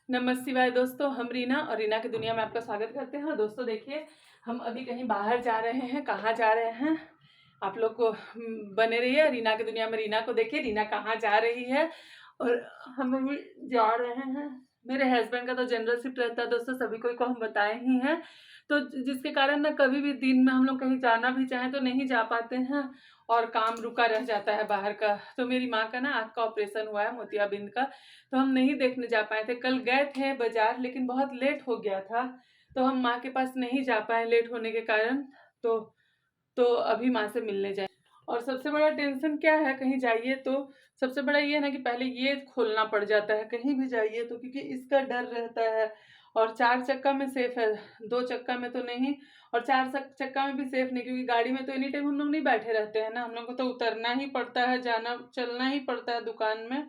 नमस्ते शिवाय दोस्तों, हम रीना और रीना की दुनिया में आपका स्वागत करते हैं। और दोस्तों देखिए, हम अभी कहीं बाहर जा रहे हैं। कहाँ जा रहे हैं आप लोग को बने रहिए। रीना की दुनिया में रीना को देखिए, रीना कहाँ जा रही है। और हम अभी जा रहे हैं, मेरे हस्बैंड का तो जनरल शिफ्ट रहता है दोस्तों, सभी को हम बताए ही हैं। तो जिसके कारण ना कभी भी दिन में हम लोग कहीं जाना भी चाहें तो नहीं जा पाते हैं और काम रुका रह जाता है बाहर का। तो मेरी माँ का ना आँख का ऑपरेशन हुआ है, मोतियाबिंद का, तो हम नहीं देखने जा पाए थे। कल गए थे बाजार, लेकिन बहुत लेट हो गया था, तो हम माँ के पास नहीं जा पाए लेट होने के कारण। तो अभी माँ से मिलने जाए। और सबसे बड़ा टेंशन क्या है, कहीं जाइए तो सबसे बड़ा ये है ना कि पहले ये खोलना पड़ जाता है कहीं भी जाइए तो, क्योंकि इसका डर रहता है। और 4 चक्का में सेफ है, 2 चक्का में तो नहीं। और 4 चक्का में भी सेफ नहीं, क्योंकि गाड़ी में तो एनी टाइम हम लोग नहीं बैठे रहते हैं ना, हम लोग को तो उतरना ही पड़ता है, जाना चलना ही पड़ता है दुकान में।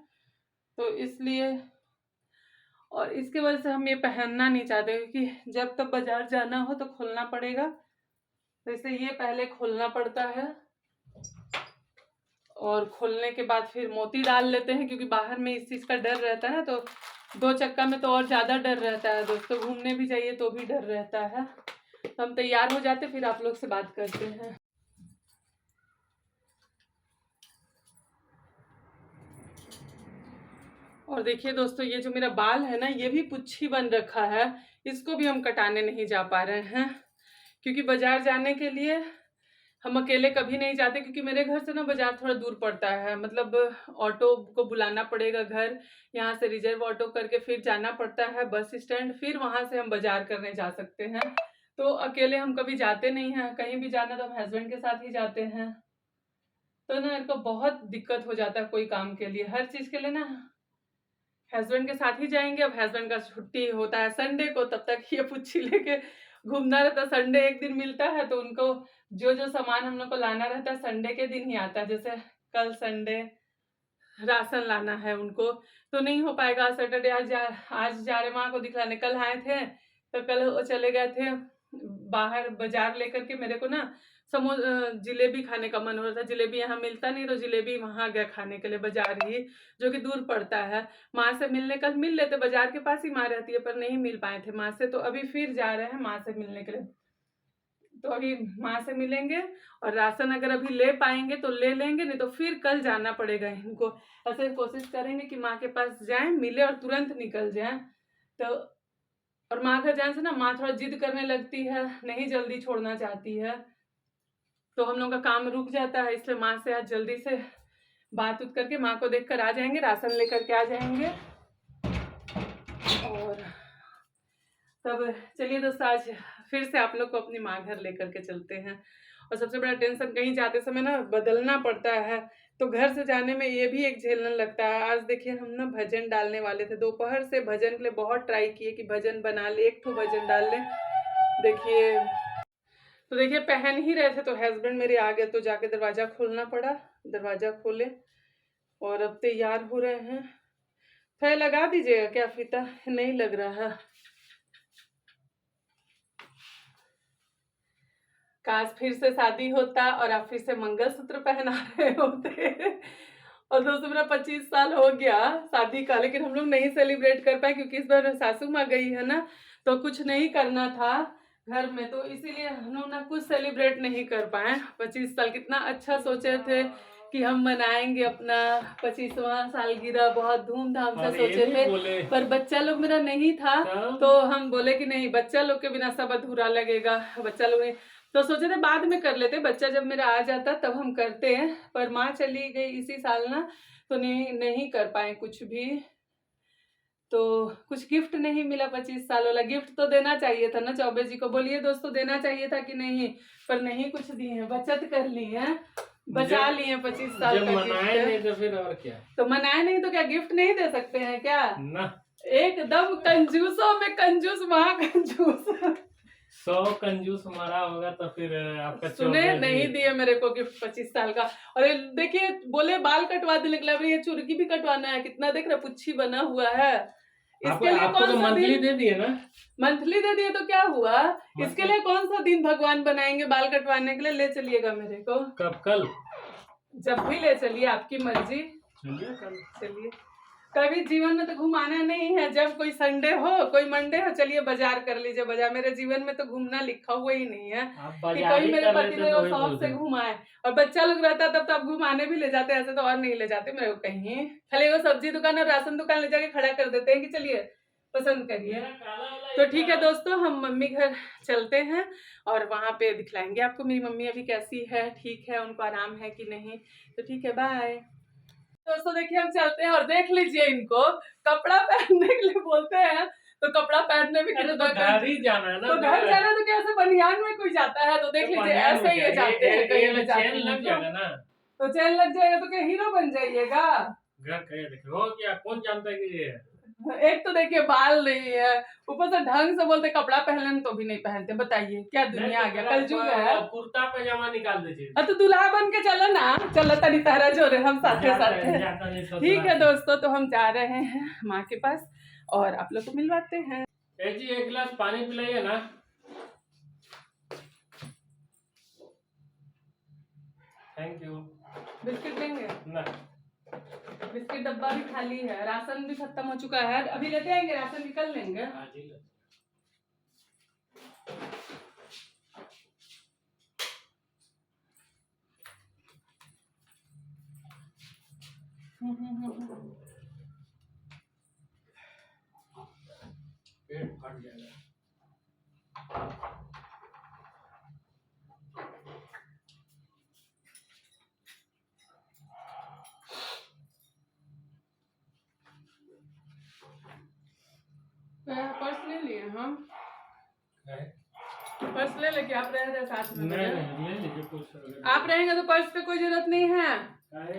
तो इसलिए और इसके वजह से हम ये पहनना नहीं चाहते, क्योंकि जब तक बाजार जाना हो तो खोलना पड़ेगा, तो इसलिए ये पहले खोलना पड़ता है। और खोलने के बाद फिर मोती डाल लेते हैं, क्योंकि बाहर में इस चीज़ का डर रहता है ना। तो 2 चक्का में तो और ज़्यादा डर रहता है दोस्तों, घूमने भी जाइए तो भी डर रहता है। तो हम तैयार हो जाते, फिर आप लोग से बात करते हैं। और देखिए दोस्तों, ये जो मेरा बाल है ना, ये भी पुच्छी बन रखा है, इसको भी हम कटाने नहीं जा पा रहे हैं, क्योंकि बाजार जाने के लिए हम अकेले कभी नहीं जाते, क्योंकि मेरे घर से ना बाजार थोड़ा दूर पड़ता है। मतलब ऑटो को बुलाना पड़ेगा घर, यहाँ से रिजर्व ऑटो करके फिर जाना पड़ता है बस स्टैंड, फिर वहाँ से हम बाजार करने जा सकते हैं। तो अकेले हम कभी जाते नहीं हैं, कहीं भी जाना तो हम हस्बैंड के साथ ही जाते हैं। तो ना मेरे को बहुत दिक्कत हो जाता है कोई काम के लिए, हर चीज़ के लिए ना हस्बैंड के साथ ही जाएंगे। अब हस्बैंड का छुट्टी होता है संडे को, तब तक ये पुच्छी लेके घूमना रहता। संडे एक दिन मिलता है, तो उनको जो जो सामान हम लोग को लाना रहता है संडे के दिन ही आता है। जैसे कल संडे राशन लाना है उनको, तो नहीं हो पाएगा सैटरडे। आज जा रहे माँ को दिखलाने, कल आए थे तो कल वो चले गए थे बाहर बाजार लेकर के। मेरे को ना जिलेबी खाने का मन हो रहा था, जिलेबी यहाँ मिलता नहीं, तो जिलेबी वहाँ गया खाने के लिए बाजार ही, जो कि दूर पड़ता है। माँ से मिलने कल मिल लेते, बाजार के पास ही माँ रहती है, पर नहीं मिल पाए थे माँ से, तो अभी फिर जा रहे हैं माँ से मिलने के लिए। तो अभी माँ से मिलेंगे और राशन अगर अभी ले पाएंगे तो ले लेंगे, नहीं तो फिर कल जाना पड़ेगा इनको। ऐसे कोशिश करेंगे कि माँ के पास जाएं, मिले और तुरंत निकल जाएं। तो और माँ घर जाने से ना माँ थोड़ा जिद करने लगती है, नहीं जल्दी छोड़ना चाहती है, तो हम लोग का काम रुक जाता है। इसलिए माँ से आज जल्दी से बात उत करके माँ को देख कर आ जाएंगे, राशन लेकर के आ जाएंगे। और तब चलिए दोस्तों, आज फिर से आप लोग को अपनी माँ घर लेकर के चलते हैं। और सबसे बड़ा टेंशन, कहीं जाते समय ना बदलना पड़ता है, तो घर से जाने में ये भी एक झेलने लगता है। आज देखिए हम ना भजन डालने वाले थे, दोपहर से भजन के लिए बहुत ट्राई किए कि भजन बना ले, एक ठो भजन डाल ले। देखिए तो देखिए पहन ही रहे थे तो हस्बैंड मेरे आ गए, तो जाके दरवाजा खोलना पड़ा, दरवाजा खोले और अब तैयार हो रहे हैं। फै लगा दीजिएगा क्या फीता, नहीं लग रहा है। काश फिर से शादी होता और आप फिर से मंगलसूत्र पहना रहे होते। और दोस्तों मेरा 25 साल हो गया शादी का, लेकिन हम लोग नहीं सेलिब्रेट कर पाए, क्योंकि इस बार सासू माँ गई है ना, तो कुछ नहीं करना था घर में, तो इसीलिए हम लोग ना कुछ सेलिब्रेट नहीं कर पाए। 25 साल कितना अच्छा सोचे थे कि हम मनाएंगे अपना 25वां सालगिरह, बहुत धूमधाम से सोचे थे, पर बच्चा लोग मेरा नहीं था, तो हम बोले कि नहीं, बच्चा लोग के बिना सब अधूरा लगेगा। बच्चा लोग तो सोचे थे बाद में कर लेते, बच्चा जब मेरा आ जाता तब हम करते हैं, पर माँ चली गई इसी साल ना, तो नहीं कर पाए कुछ भी। तो कुछ गिफ्ट नहीं मिला, 25 साल वाला गिफ्ट तो देना चाहिए था ना चौबे जी को, बोलिए दोस्तों देना चाहिए था कि नहीं, पर नहीं कुछ दिए हैं, बचत कर ली है, बचा लिए 25 साल का मनाए नहीं तो फिर और क्या। तो मनाए नहीं तो क्या गिफ्ट नहीं दे सकते हैं क्या ना? एकदम कंजूसों में कंजूस, महाकंजूस। 100 कंजूस मरा होगा तो फिर आपका सुने नहीं दिए मेरे को गिफ्ट 25 साल का। और देखिए बोले बाल कटवा देने के लिए, ये चुरकी भी कटवाना है, कितना देख रहे पुच्छी बना हुआ है। इसके लिए आपको कौन तो सा मंथली दिन दे दिए ना? मंथली दे दिए तो क्या हुआ, इसके लिए कौन सा दिन भगवान बनाएंगे बाल कटवाने के लिए। ले चलिएगा मेरे को, कब? कल? जब भी ले चलिए, आपकी मर्जी, चलिए कल। चलिए। कभी जीवन में तो घुमाना नहीं है। जब कोई संडे हो, कोई मंडे हो, चलिए बाजार कर लीजिए बाजार। मेरे जीवन में तो घूमना लिखा हुआ ही नहीं है कि कोई मेरे पति मेरे शौक से घुमाए। और बच्चा लोग रहता तब तो आप घुमाने भी ले जाते, ऐसे तो और नहीं ले जाते मेरे को कहीं। खाली वो सब्जी दुकान और राशन दुकान ले जाके खड़ा कर देते हैं कि चलिए पसंद करिए। तो ठीक है दोस्तों, हम मम्मी घर चलते हैं और वहां पे दिखलाएंगे आपको मेरी मम्मी अभी कैसी है, ठीक है, उनको आराम है कि नहीं। तो ठीक है, बाय दोस्तों। देखिए हम चलते हैं और देख लीजिए इनको कपड़ा पहनने के लिए बोलते हैं तो कपड़ा पहनने में तो घर ही जाना है ना, तो घर जाना तो कैसे बनियान में कोई जाता है तो देख लीजिए ऐसे ही जाते हैं। कहीं चैन लग जाएगा ना, तो चैन लग जाएगा तो क्या हीरो बन जाइएगा। घर कहीं देखो क्या, कौन जानता है कि ये एक तो देखिए बाल नहीं है, ऊपर से ढंग से बोलते कपड़ा पहनने तो भी नहीं पहनते। बताइए क्या दुनिया आ गया, कलयुग है। कुर्ता पैजामा निकाल दीजिए। तो दुल्हा बन के चलो ना, चलो तनी तारा जोरे हम साथे साथे। ठीक है दोस्तों, तो हम जा रहे हैं माँ के पास और आप लोग को मिलवाते हैं। जी एक गिलास पानी पिलाइए ना। Thank you. बिस्किट लेंगे ना, बिस्किट डब्बा भी खाली है, राशन भी खत्म हो चुका है। अभी लेते आएंगे, राशन निकल लेंगे। पेट फट जाएगा। पर्स ले लिए हम, पर्स ले लेके आप रह रहे साथ में। नहीं ले लीजिए कुछ। आप रहेंगे तो पर्स पे कोई जरूरत नहीं है।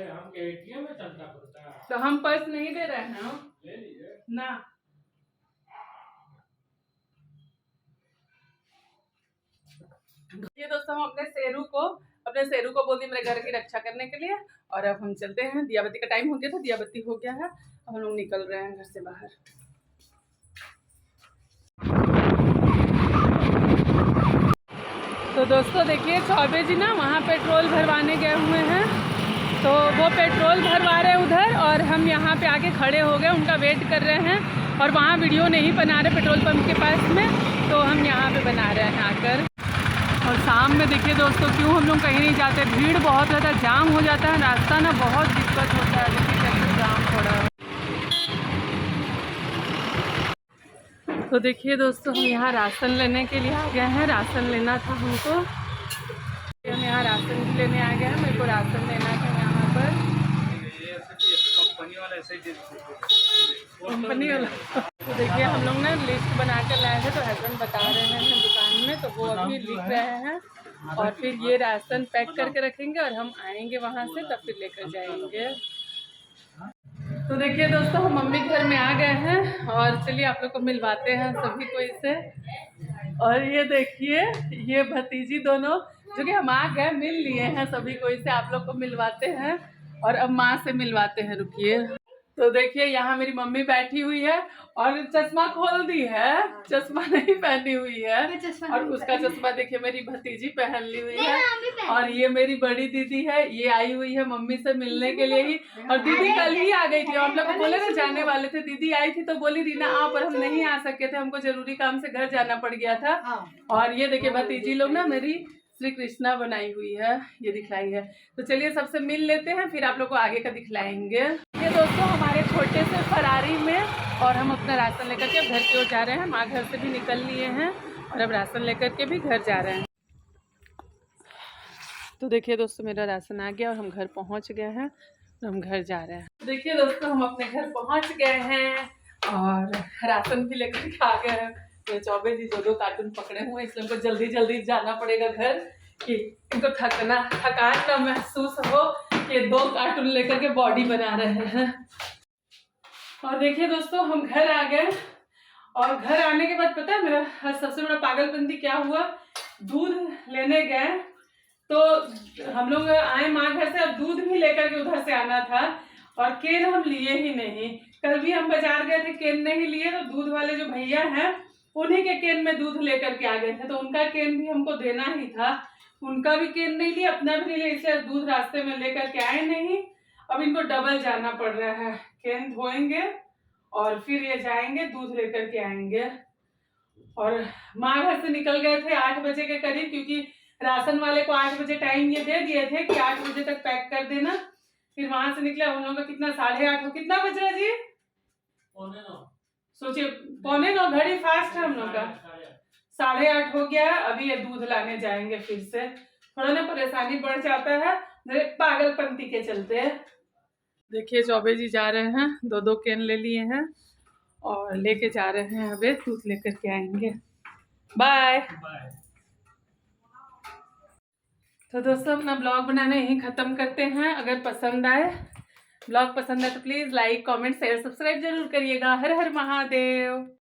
हम एटीएम में चलना पड़ता है तो हम पर्स नहीं दे रहे हैं। ले लीजिए ना ये दोस्तों, हम अपने शेरू को बोल दिए मेरे घर की रक्षा करने के लिए। और अब हम चलते हैं, दिया बत्ती का टाइम हो गया था, दिया बत्ती हो गया है, अब हम लोग निकल रहे हैं घर से बाहर। तो दोस्तों देखिए चौबे जी ना वहाँ पेट्रोल भरवाने गए हुए हैं, तो वो पेट्रोल भरवा रहे उधर और हम यहाँ पे आके खड़े हो गए, उनका वेट कर रहे हैं। और वहाँ वीडियो नहीं बना रहे पेट्रोल पंप के पास में, तो हम यहाँ पे बना रहे हैं आकर। और शाम में देखिए दोस्तों क्यों हम लोग कहीं नहीं जाते, भीड़ बहुत ज़्यादा, जाम हो जाता है रास्ता ना, बहुत दिक्कत होता है। देखिए कैसे जाम थोड़ा है। तो देखिए दोस्तों हम यहाँ राशन लेने के लिए आ गए हैं, राशन लेना था हमको। हम यहाँ राशन भी लेने आ गए हैं, मेरे को राशन लेना था यहाँ पर। कंपनी वाला तो देखिए हम लोग ना लिस्ट बना कर लाए थे, तो हस्बैंड बता रहे हैं दुकान में, तो वो अभी लिख रहे हैं और फिर ये राशन पैक करके रखेंगे और हम आएंगे वहाँ से तब फिर लेकर जाएंगे। तो देखिए दोस्तों हम मम्मी घर में आ गए हैं और चलिए आप लोग को मिलवाते हैं सभी को इससे। और ये देखिए ये भतीजी दोनों जो कि हम आ गए मिल लिए हैं सभी को, इससे आप लोग को मिलवाते हैं और अब माँ से मिलवाते हैं। रुकिए, तो देखिए यहाँ मेरी मम्मी बैठी हुई है और चश्मा खोल दी है, चश्मा नहीं पहनी हुई है। और उसका चश्मा देखिए मेरी भतीजी पहन ली हुई है। और ये मेरी बड़ी दीदी है, ये आई हुई है मम्मी से मिलने के लिए ही। और दीदी कल ही आ गई थी, हम लोग बोले ना जाने वाले थे, दीदी आई थी तो बोली रीना आओ, पर हम नहीं आ सके थे, हमको जरूरी काम से घर जाना पड़ गया था। और ये देखिए भतीजी लोग ना मेरी श्री कृष्णा बनाई हुई है, ये दिखलाई है। तो चलिए सबसे मिल लेते हैं, फिर आप लोग को आगे का दिखलाएंगे। ये दोस्तों हमारे छोटे से फरारी में, और हम अपना राशन लेकर के घर की ओर जा रहे हैं। माँ घर से भी निकल लिए हैं और अब राशन लेकर के भी घर जा रहे हैं। तो देखिए दोस्तों मेरा राशन आ गया और हम घर पहुँच गए हैं और हम घर जा रहे हैं। देखिए दोस्तों हम अपने घर पहुँच गए हैं और राशन भी लेकर के आ गए हैं। तो चौबे जी 2 कार्टून पकड़े हुए हैं, इसलिए हमको जल्दी जल्दी जाना पड़ेगा घर, कि इनको थकान ना महसूस हो कि 2 कार्टून लेकर के बॉडी बना रहे हैं। और देखिए दोस्तों हम घर आ गए और घर आने के बाद पता है मेरा सबसे बड़ा पागलपंती क्या हुआ, दूध लेने गए तो हम लोग आए माँ घर से, अब दूध भी लेकर के उधर से आना था और केन हम लिए ही नहीं। कल भी हम बाजार गए थे, केन नहीं लिए, तो दूध वाले जो भैया हैं उन्हीं के केन में दूध लेकर के आ गए थे, तो उनका केन भी हमको देना ही था। उनका भी केन नहीं लिया, अपना भी नहीं लिया, इसलिए दूध रास्ते में लेकर के आए नहीं। अब इनको डबल जाना पड़ रहा है। कैन धोएंगे और फिर ये जाएंगे दूध लेकर के आएंगे। और माँ घर से निकल गए थे 8 बजे के करीब, क्योंकि राशन वाले को 8 बजे टाइम ये दे दिए थे कि 8 बजे तक पैक कर देना। फिर वहां से निकला हम लोग का कितना 8:30 हो, कितना बज रहा जी? 9:45। सोचिए 9:45, घड़ी फास्ट है हम लोग का। 8:30 हो गया। अभी ये दूध लाने जाएंगे फिर से। थोड़ा ना परेशानी बढ़ जाता है पागलपंती के चलते। देखिए चौबे जी जा रहे हैं, 2 कैन ले लिए हैं और लेके जा रहे हैं। अबे दूध लेकर के आएंगे। बाय। बाय। तो दोस्तों अपना ब्लॉग बनाना यहीं ख़त्म करते हैं। अगर पसंद आए, ब्लॉग पसंद है तो please like, comment, share, subscribe जरूर करिएगा। हर हर महादेव।